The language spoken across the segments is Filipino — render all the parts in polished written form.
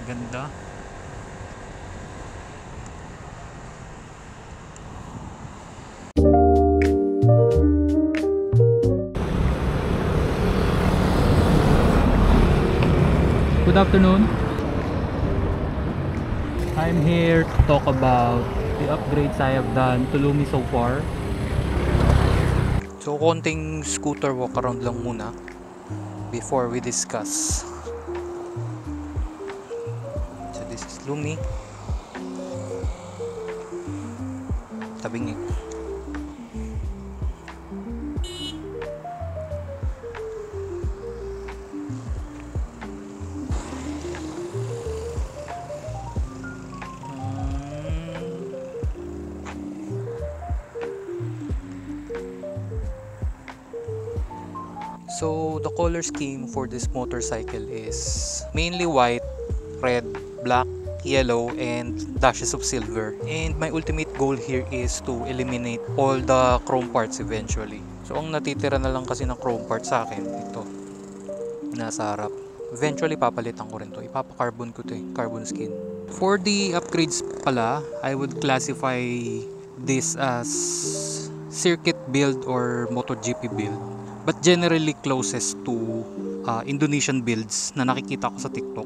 Ganda. Good afternoon. I'm here to talk about the upgrades I have done to Lumi so far. So konting scooter walk around lang muna before we discuss. So this is Lumi. Tabing So the color scheme for this motorcycle is mainly white, red, black, yellow, and dashes of silver. And my ultimate goal here is to eliminate all the chrome parts eventually. So ang natitira na lang kasi ng chrome parts sa akin, ito, nasa harap. Eventually papalitan ko rin to. Ipapa-carbon ko to eh, carbon skin. For the upgrades pala, I would classify this as circuit build or MotoGP build, but generally closest to Indonesian builds na nakikita ko sa TikTok.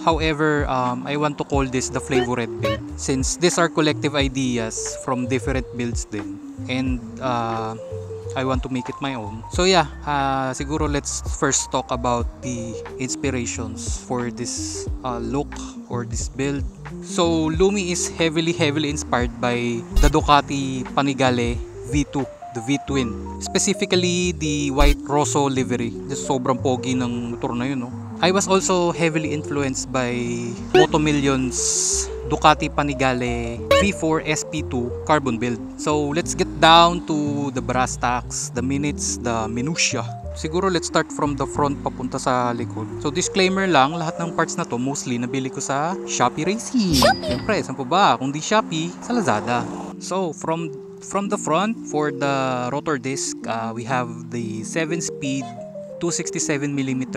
However, I want to call this the Flavored build since these are collective ideas from different builds din, and I want to make it my own. So yeah, siguro let's first talk about the inspirations for this look or this build. So Lumi is heavily inspired by the Ducati Panigale V2, the V-Twin. Specifically, the white Rosso livery. Just sobrang pogi ng motor na yun, no? I was also heavily influenced by Motomillion's Ducati Panigale V4 SP2 carbon build. So let's get down to the brass tacks, the minutes, the minutia. Siguro let's start from the front papunta sa likod. So disclaimer lang, lahat ng parts na to mostly nabili ko sa Shopee Racing. Siyempre, saan pa ba? Kung di Shopee, sa Lazada. So from the front, for the rotor disc, we have the 7-speed 267mm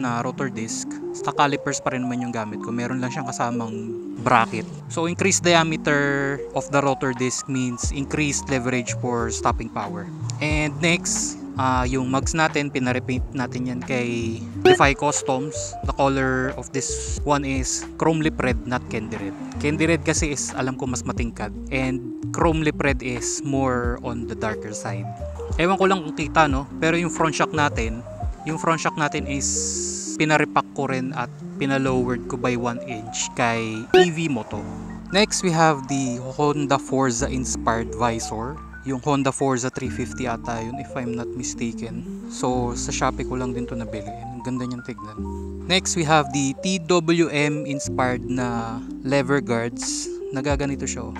na rotor disc. Sa calipers pa rin naman yung gamit ko. Meron lang siyang kasamang bracket. So increased diameter of the rotor disc means increased leverage for stopping power. And next, yung mugs natin, pinarepaint natin yan kay Defy Customs. The color of this one is chrome lip red, not candy red. Candy red kasi is alam ko mas matingkad, and chrome lip red is more on the darker side. Ewan ko lang kung kita, no? Pero yung front shock natin is pinarepack ko rin at pinalowered ko by 1 inch kay EV Moto. Next, we have the Honda Forza inspired visor. Yung Honda Forza 350 ata yun, if I'm not mistaken. So sa Shopee ko lang din to nabili. Ang ganda niyang tignan. Next, we have the TWM inspired na lever guards. Nagaganito siya.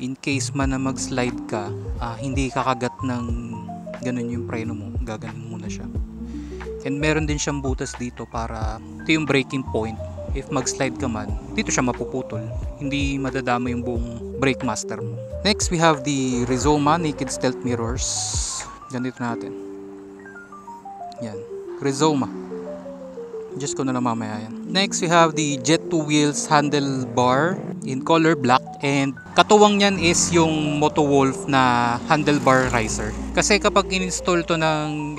In case man na mag-slide ka, hindi kakagat ng ganun yung preno mo. Gaganon muna siya. And meron din siyang butas dito para ito yung breaking point. If mag-slide ka man, dito siya mapuputol. Hindi madadama yung buong brake master mo. Next, we have the Rizoma Naked Stealth Mirrors. Ganito natin. Yan. Rizoma. Just ko na lang mamaya yan. Next, we have the Jet 2 Wheels handlebar in color black. And katuwang yan is yung Motowolf na handlebar riser. Kasi kapag in-install to ng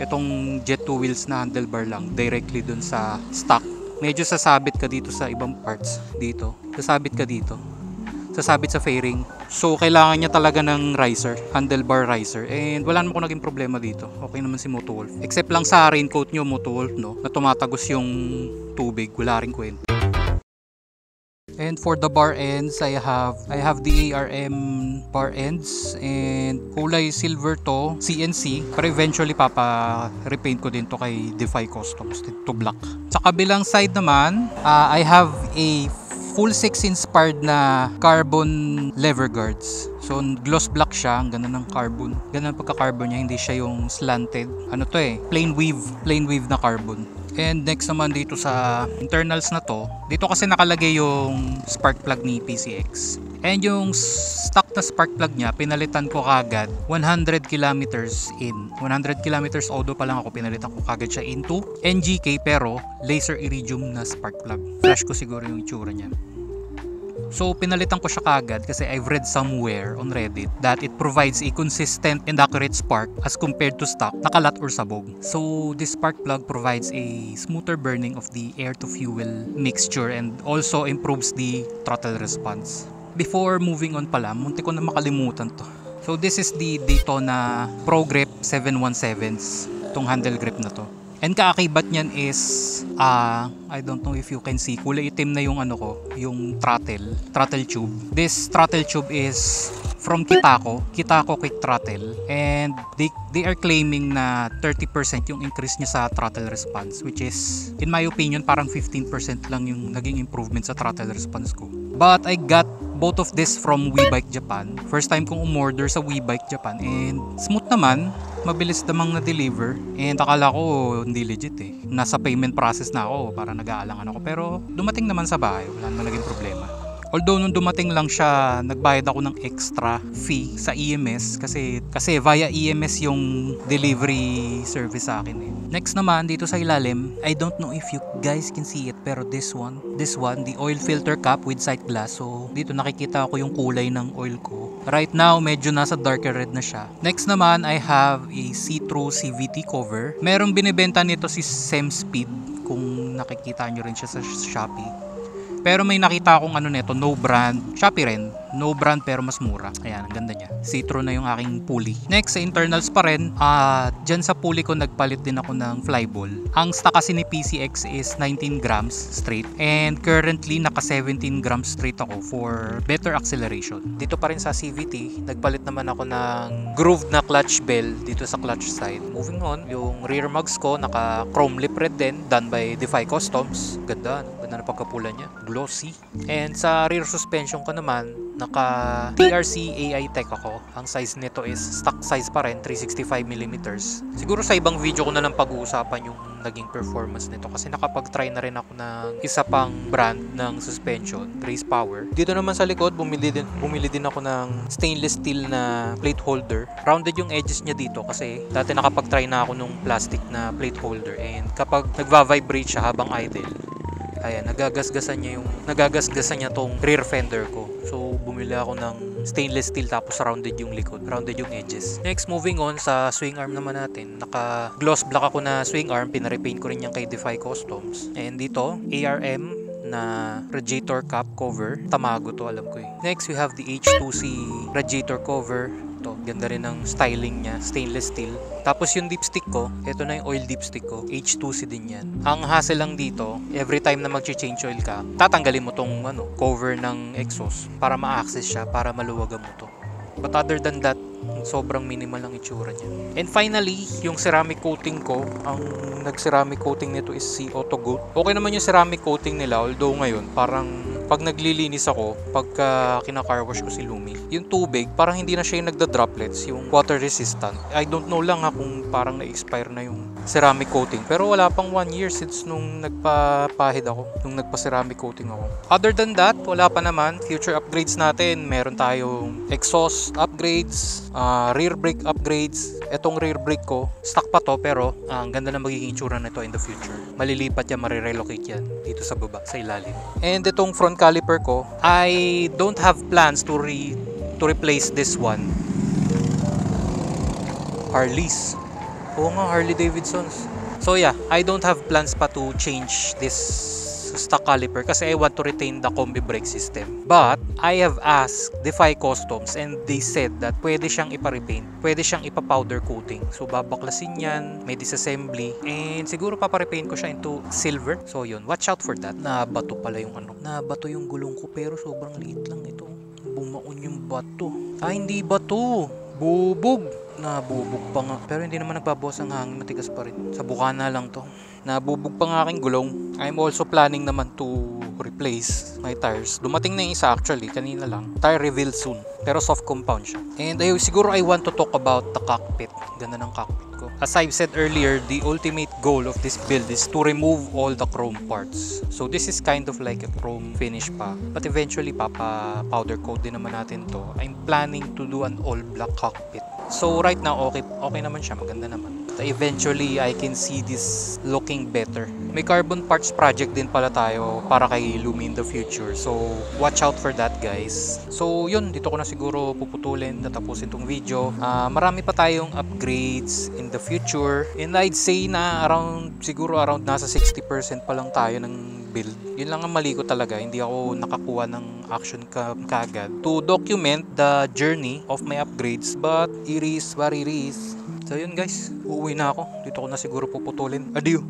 itong Jet 2 Wheels na handlebar lang, directly dun sa stock, medyo sasabit ka dito sa ibang parts. Dito. Sasabit ka dito. Sasabit sa fairing. So, kailangan niya talaga ng riser. Handlebar riser. And wala naman ko naging problema dito. Okay naman si Motowolf. Except lang sa raincoat nyo, Motowolf, no? Na tumatagos yung tubig. Wala rin kwenta. And for the bar ends, I have the ARM bar ends, and kulay silver to, CNC, pero eventually repaint ko din to kay Defy Customs to black. Sa kabilang side naman, I have a full 6 inspired na carbon lever guards. So gloss black siya, ang ganda ng carbon. Ganda ng pagka-carbon niya, hindi siya yung slanted. Ano to eh, plain weave na carbon. And next naman dito sa internals na to, dito kasi nakalagay yung spark plug ni PCX. And yung stock na spark plug niya, pinalitan ko kagad 100 kilometers in. 100 kilometers odo pa lang ako, pinalitan ko kagad siya into NGK pero laser iridium na spark plug. Flash ko siguro yung itsura niya. So pinalitan ko siya kagad kasi I've read somewhere on Reddit that it provides a consistent and accurate spark as compared to stock na kalat or sabog. So this spark plug provides a smoother burning of the air to fuel mixture and also improves the throttle response. Before moving on pala, munti ko na makalimutan to. So this is the Daytona Pro Grip 717s, tong handle grip na to. And kaakibat niyan is I don't know if you can see, kulay itim na yung ano ko, yung throttle tube. This throttle tube is from Kitako Quick Throttle, and they are claiming na 30% yung increase niya sa throttle response, which is in my opinion parang 15% lang yung naging improvement sa throttle response ko. But I got both of this from WeBike Japan. First time kong umorder sa WeBike Japan and smooth naman, mabilis namang na-deliver. And akala ko hindi legit eh. Nasa payment process na ako para nag-aalangan ako, pero dumating naman sa bahay, wala naman naging problema. Although nung dumating lang siya, nagbayad ako ng extra fee sa EMS kasi via EMS yung delivery service sa akin eh. Next naman dito sa ilalim, I don't know if you guys can see it, pero this one, the oil filter cap with sight glass. So dito nakikita ko yung kulay ng oil ko. Right now medyo nasa darker red na siya. Next naman, I have a see-through CVT cover. Merong binibenta nito si SemSpeed, kung nakikita nyo rin siya sa Shopee. Pero may nakita akong ano nito, no brand, Shopee rin, no brand pero mas mura. Ayan, ang ganda niya. See-through na yung aking pulley. Next, sa internals pa rin, dyan sa pulley ko nagpalit din ako ng flyball. Ang stock kasi ni PCX is 19 grams straight, and currently naka 17 grams straight ako for better acceleration. Dito pa rin sa CVT, nagpalit naman ako ng grooved na clutch bell dito sa clutch side. Moving on, yung rear mugs ko naka chrome lip red din, done by Defy Customs. Ganda, no? Ganda na pagkapula niya, glossy. And sa rear suspension ko naman, naka TRC AI Tech ako. Ang size nito is stock size pa rin, 365mm. Siguro sa ibang video ko na lang pag-uusapan yung naging performance nito kasi nakapag-try na rin ako ng isa pang brand ng suspension, Grace Power. Dito naman sa likod, bumili din ako ng stainless steel na plate holder. Rounded yung edges niya dito kasi dati nakapag-try na ako nung plastic na plate holder, and kapag nagva-vibrate siya habang idle, ayan, nagagasgasan niya tong rear fender ko. So bumili ako ng stainless steel tapos rounded yung likod, rounded yung edges. Next, moving on sa swing arm naman natin. Naka gloss black ako na swing arm, pinarepaint ko rin yan kay Defy Customs. And dito, ARM na radiator cap cover. Tamago to, alam ko eh. Next, we have the H2C radiator cover. To, ganda rin ng styling niya, stainless steel. Tapos yung dipstick ko, ito na yung oil dipstick ko, H2C din yan. Ang hassle lang dito, every time na mag-change oil ka, tatanggalin mo tong cover ng exhaust para ma-access siya, para maluwagan mo to. But other than that, sobrang minimal ang itsura niya. And finally, yung ceramic coating ko, ang nag-ceramic coating nito is si Autogoat. Okay naman yung ceramic coating nila, although ngayon, parang pag naglilinis ako, pagka kina-car wash ko si Lumi, yung tubig, parang hindi na siya yung nagda-droplets, yung water resistant. I don't know lang kung parang na-expire na yung ceramic coating. Pero wala pang 1 year since nung nagpapahid ako, nung nagpa-ceramic coating ako. Other than that, wala pa naman. Future upgrades natin, meron tayong exhaust upgrades, rear brake upgrades. Etong rear brake ko, stock pa to, pero ang ganda na magiging itsura nito in the future. Malilipat yan, marirelocate yan dito sa baba, sa ilalim. And itong front caliper ko, I don't have plans to replace this one. Harley's. Oo nga, Harley Davidson's. So yeah, I don't have plans pa to change this stock caliper kasi I want to retain the combi brake system. But I have asked Defy Customs and they said that pwede siyang ipa-repaint, pwede siyang ipa-powder coating. So babaklasin yan, may disassembly, and siguro paparepaint ko siya into silver. So yun, watch out for that. Nabato pala yung nabato yung gulong ko, pero sobrang liit lang ito. Bumaon yung bato. Hindi bato, bubog. Nabubog pa nga, pero hindi naman nagbabawas ang hangin, matigas pa rin. Sa bukana lang to. Nabubog pa nga aking gulong. I'm also planning naman to repair replace my tires. Dumating na yung isa actually, kanina lang. Tire reveal soon. Pero soft compound siya. And siguro I want to talk about the cockpit. Ganda ng cockpit ko. As I've said earlier, the ultimate goal of this build is to remove all the chrome parts. So this is kind of like a chrome finish pa. But eventually, powder coat din naman natin to. I'm planning to do an all black cockpit. So right now, okay naman siya. Maganda naman. But eventually, I can see this looking better. May carbon parts project din pala tayo para kay Lumi in the future. So watch out for that, guys. So yun, dito ko na siguro puputulin, tatapusin tong video. Marami pa tayong upgrades in the future. And I'd say na siguro around nasa 60% pa lang tayo ng build. Yun lang ang mali ko talaga. Hindi ako nakakuha ng action kagad to document the journey of my upgrades. But it is what it is. So yun guys, uuwi na ako. Dito ko na siguro puputulin. Adieu!